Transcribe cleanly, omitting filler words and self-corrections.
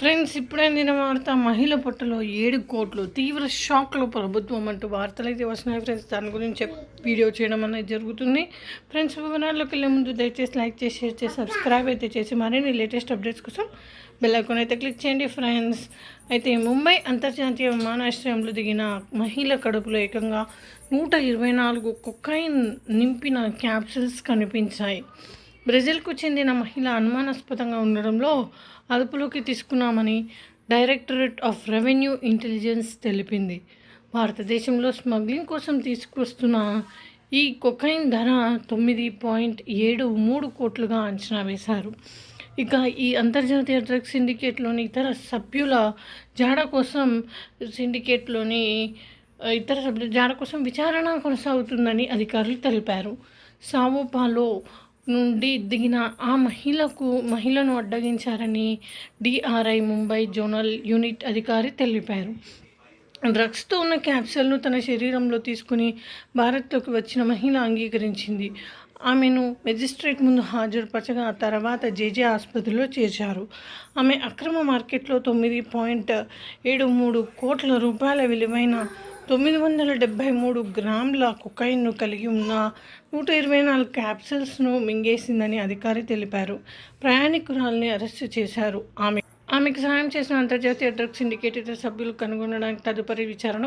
Friends, ఇప్పుడే అందిన వార్త. మహిళ పొట్టలో 7 కోట్లు, తీవ్ర షాక్లో ప్రభుత్వం అంటూ వార్తలు అయితే వస్తున్నాయి. ఫ్రెండ్స్, దాని గురించి వీడియో చేయడం అనేది జరుగుతుంది. ఫ్రెండ్స్, వివరాల్లోకి వెళ్ళే ముందు దయచేసి లైక్ చేసి, షేర్ చేసి, సబ్స్క్రైబ్ అయితే చేసి మరిన్ని లేటెస్ట్ అప్డేట్స్ కోసం బెల్ ఐకాన్ అయితే క్లిక్ చేయండి. ఫ్రెండ్స్, అయితే ముంబై అంతర్జాతీయ విమానాశ్రయంలో దిగిన మహిళ కడుపులో ఏకంగా 124 కొకైన్ నింపిన క్యాప్సూల్స్ కనిపించాయి. బ్రెజిల్కు చెందిన మహిళ అనుమానాస్పదంగా ఉండడంలో అదుపులోకి తీసుకున్నామని డైరెక్టరేట్ ఆఫ్ రెవెన్యూ ఇంటెలిజెన్స్ తెలిపింది. భారతదేశంలో స్మగ్లింగ్ కోసం తీసుకొస్తున్న ఈ కొకైన్ ధర 9.73 కోట్లుగా అంచనా వేశారు. ఇక ఈ అంతర్జాతీయ డ్రగ్స్ సిండికేట్లోని ఇతర సభ్యుల జాడ కోసం విచారణ కొనసాగుతుందని అధికారులు తెలిపారు. సావో పాలో నుండి దిగిన ఆ మహిళను అడ్డగించారని డిఆర్ఐ ముంబై జోనల్ యూనిట్ అధికారి తెలిపారు. డ్రగ్స్తో ఉన్న క్యాప్సూల్ను తన శరీరంలో తీసుకుని భారత్లోకి వచ్చిన మహిళ అంగీకరించింది. ఆమెను మెజిస్ట్రేట్ ముందు హాజరుపరచగా తర్వాత జేజే ఆసుపత్రిలో చేర్చారు. ఆమె అక్రమ మార్కెట్లో 9.73 కోట్ల రూపాయల విలువైన 973 గ్రాముల కొకైన్ను కలిగి ఉన్న 124 క్యాప్సూల్స్ను మింగేసిందని అధికారి తెలిపారు. ప్రయాణికురాల్ని అరెస్టు చేశారు. ఆమెకు సహాయం చేసిన అంతర్జాతీయ డ్రగ్స్ సిండికేట్ ఇతర సభ్యులు కనుగొనడానికి తదుపరి విచారణ